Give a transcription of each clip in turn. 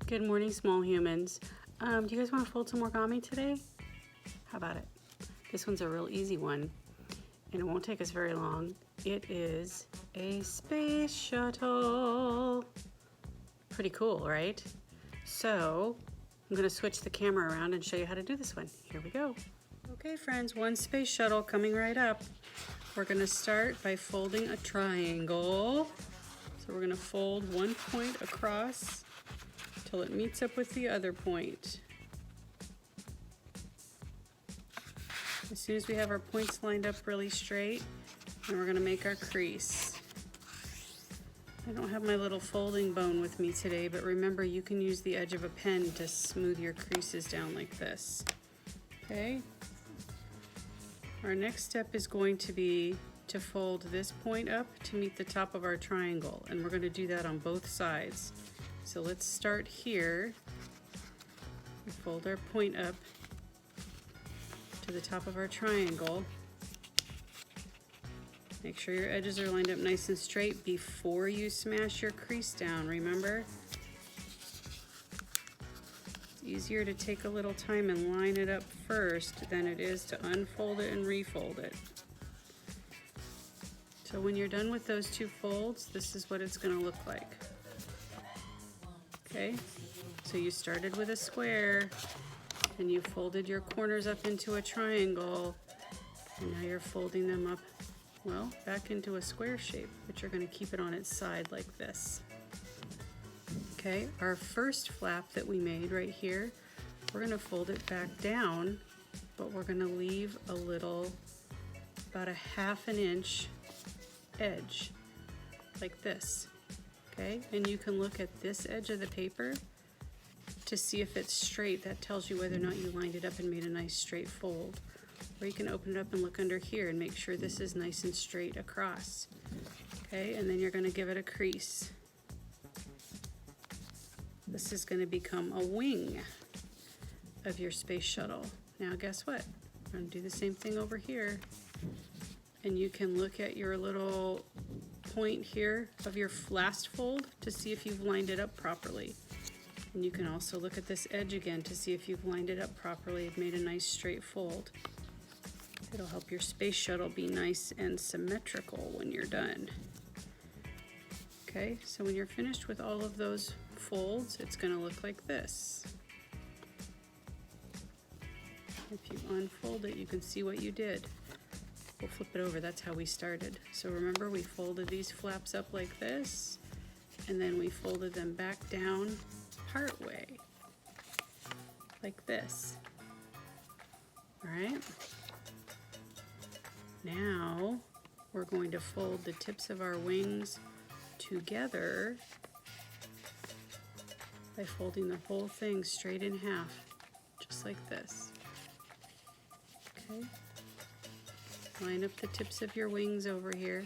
Good morning, small humans. Do you guys want to fold some origami today? How about it? This one's a real easy one, and it won't take us very long. It is a space shuttle. Pretty cool, right? So I'm going to switch the camera around and show you how to do this one. Here we go. Okay, friends, one space shuttle coming right up. We're going to start by folding a triangle. So we're going to fold one point across till it meets up with the other point. As soon as we have our points lined up really straight, then we're going to make our crease. I don't have my little folding bone with me today, but remember you can use the edge of a pen to smooth your creases down like this. Okay? Our next step is going to be to fold this point up to meet the top of our triangle, and we're going to do that on both sides. So let's start here. We fold our point up to the top of our triangle. Make sure your edges are lined up nice and straight before you smash your crease down, remember? It's easier to take a little time and line it up first than it is to unfold it and refold it. So when you're done with those two folds, this is what it's going to look like. Okay, so you started with a square and you folded your corners up into a triangle, and now you're folding them up, well, back into a square shape, but you're going to keep it on its side like this. Okay, our first flap that we made right here, we're going to fold it back down, but we're going to leave a little, about a ½ inch edge like this. Okay, and you can look at this edge of the paper to see if it's straight. That tells you whether or not you lined it up and made a nice straight fold. Or you can open it up and look under here and make sure this is nice and straight across. Okay, and then you're going to give it a crease. This is going to become a wing of your space shuttle. Now guess what? I'm going to do the same thing over here. And you can look at your little point here of your last fold to see if you've lined it up properly. And you can also look at this edge again to see if you've lined it up properly and made a nice straight fold. It'll help your space shuttle be nice and symmetrical when you're done. Okay, so when you're finished with all of those folds, it's going to look like this. If you unfold it, you can see what you did. We'll flip it over, that's how we started. So remember, we folded these flaps up like this, and then we folded them back down part way, like this. All right? Now, we're going to fold the tips of our wings together by folding the whole thing straight in half, just like this. Okay? Line up the tips of your wings over here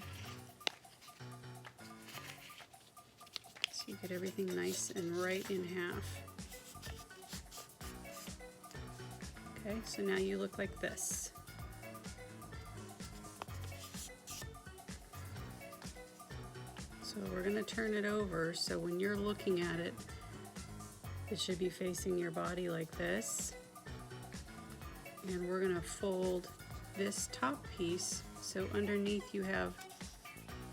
so you get everything nice and right in half. Okay, so now you look like this. So we're going to turn it over so when you're looking at it, it should be facing your body like this. And we're going to fold this top piece, so underneath you have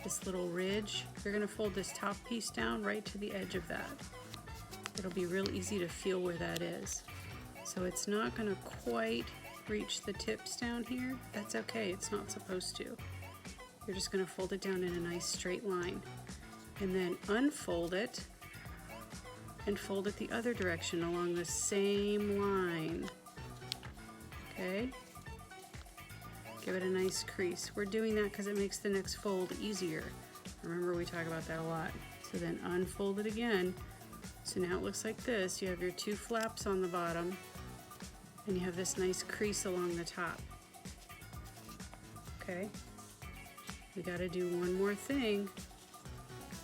this little ridge. You're going to fold this top piece down right to the edge of that. It'll be real easy to feel where that is. So it's not going to quite reach the tips down here. That's okay, it's not supposed to. You're just going to fold it down in a nice straight line. And then unfold it and fold it the other direction along the same line. Okay? Give it a nice crease. We're doing that because it makes the next fold easier. Remember, we talk about that a lot. So then unfold it again. So now it looks like this. You have your two flaps on the bottom, and you have this nice crease along the top. Okay? We got to do one more thing.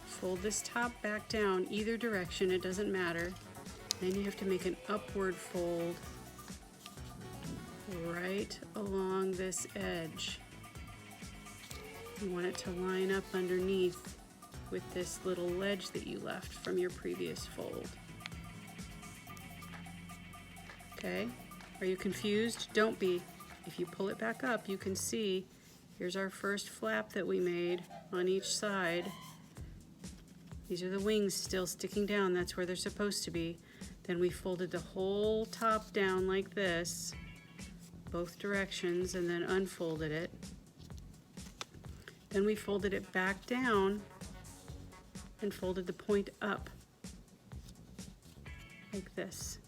Fold this top back down either direction, it doesn't matter. Then you have to make an upward fold right along this edge. You want it to line up underneath with this little ledge that you left from your previous fold. Okay, are you confused? Don't be. If you pull it back up, you can see here's our first flap that we made on each side. These are the wings still sticking down. That's where they're supposed to be. Then we folded the whole top down like this, both directions, and then unfolded it. Then we folded it back down and folded the point up like this.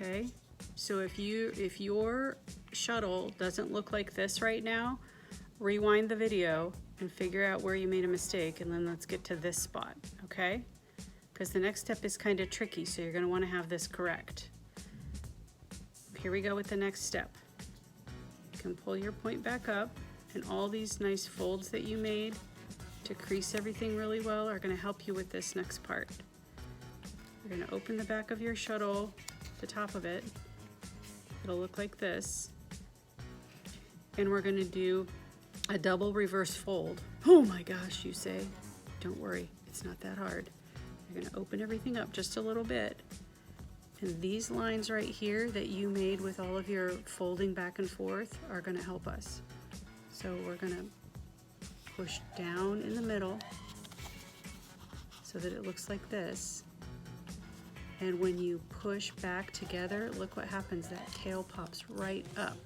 Okay, so if your shuttle doesn't look like this right now, rewind the video and figure out where you made a mistake, and then let's get to this spot, okay? Because the next step is kind of tricky, so you're going to want to have this correct. Here we go with the next step. You can pull your point back up, and all these nice folds that you made to crease everything really well are going to help you with this next part. You're going to open the back of your shuttle, the top of it. It'll look like this. And we're going to do a double reverse fold. Oh my gosh, you say. Don't worry, it's not that hard. You're going to open everything up just a little bit. And these lines right here that you made with all of your folding back and forth are going to help us. So we're going to push down in the middle so that it looks like this. And when you push back together, look what happens. That tail pops right up.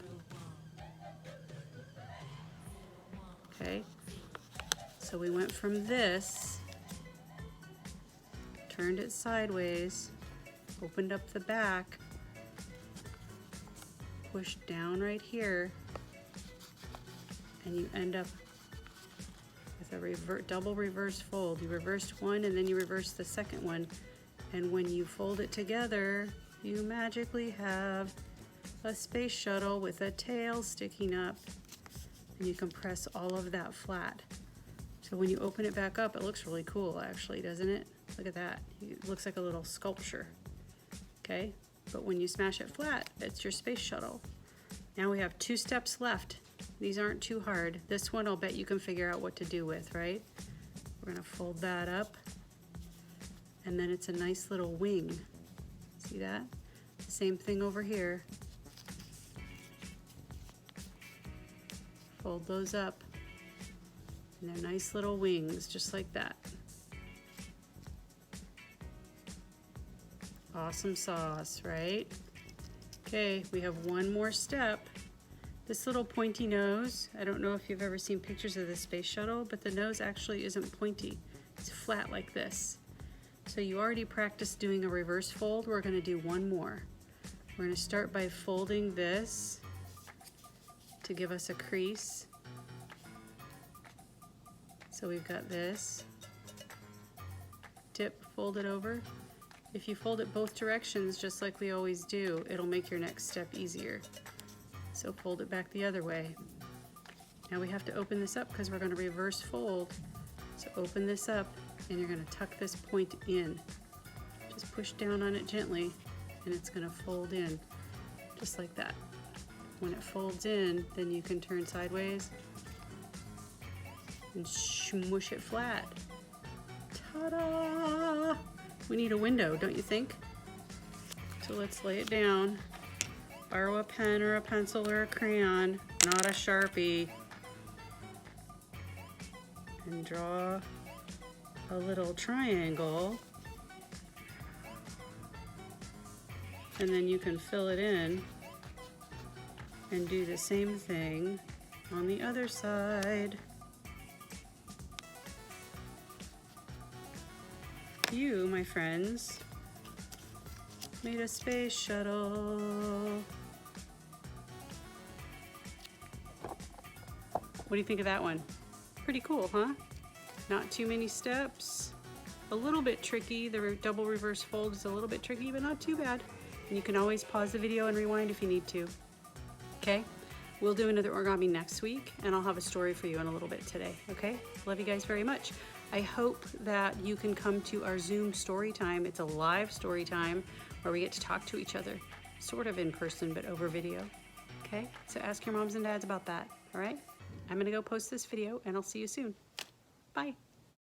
Okay, so we went from this, turned it sideways, opened up the back, pushed down right here, and you end up with a double reverse fold. You reversed one and then you reversed the second one. And when you fold it together, you magically have a space shuttle with a tail sticking up. And you can press all of that flat. So when you open it back up, it looks really cool actually, doesn't it? Look at that. It looks like a little sculpture. Okay? But when you smash it flat, it's your space shuttle. Now we have 2 steps left. These aren't too hard. This one I'll bet you can figure out what to do with, right? We're gonna fold that up. And then it's a nice little wing. See that? Same thing over here. Fold those up. And they're nice little wings, just like that. Awesome sauce, right? Okay, we have one more step. This little pointy nose, I don't know if you've ever seen pictures of the space shuttle, but the nose actually isn't pointy. It's flat like this. So you already practiced doing a reverse fold. We're going to do one more. We're going to start by folding this to give us a crease. So we've got this. Tip, fold it over. If you fold it both directions, just like we always do, it'll make your next step easier. So fold it back the other way. Now we have to open this up because we're going to reverse fold. So open this up and you're going to tuck this point in. Just push down on it gently and it's going to fold in just like that. When it folds in, then you can turn sideways and smush it flat. Ta-da! We need a window, don't you think? So let's lay it down. Borrow a pen or a pencil or a crayon, not a Sharpie. And draw a little triangle. And then you can fill it in and do the same thing on the other side. You, my friends, made a space shuttle. What do you think of that one? Pretty cool, huh? Not too many steps. A little bit tricky. The double reverse fold is a little bit tricky, but not too bad. And you can always pause the video and rewind if you need to. Okay? We'll do another origami next week, and I'll have a story for you in a little bit today, okay? Love you guys very much. I hope that you can come to our Zoom story time. It's a live story time where we get to talk to each other, sort of in person, but over video, okay? So ask your moms and dads about that, all right? I'm gonna go post this video and I'll see you soon. Bye.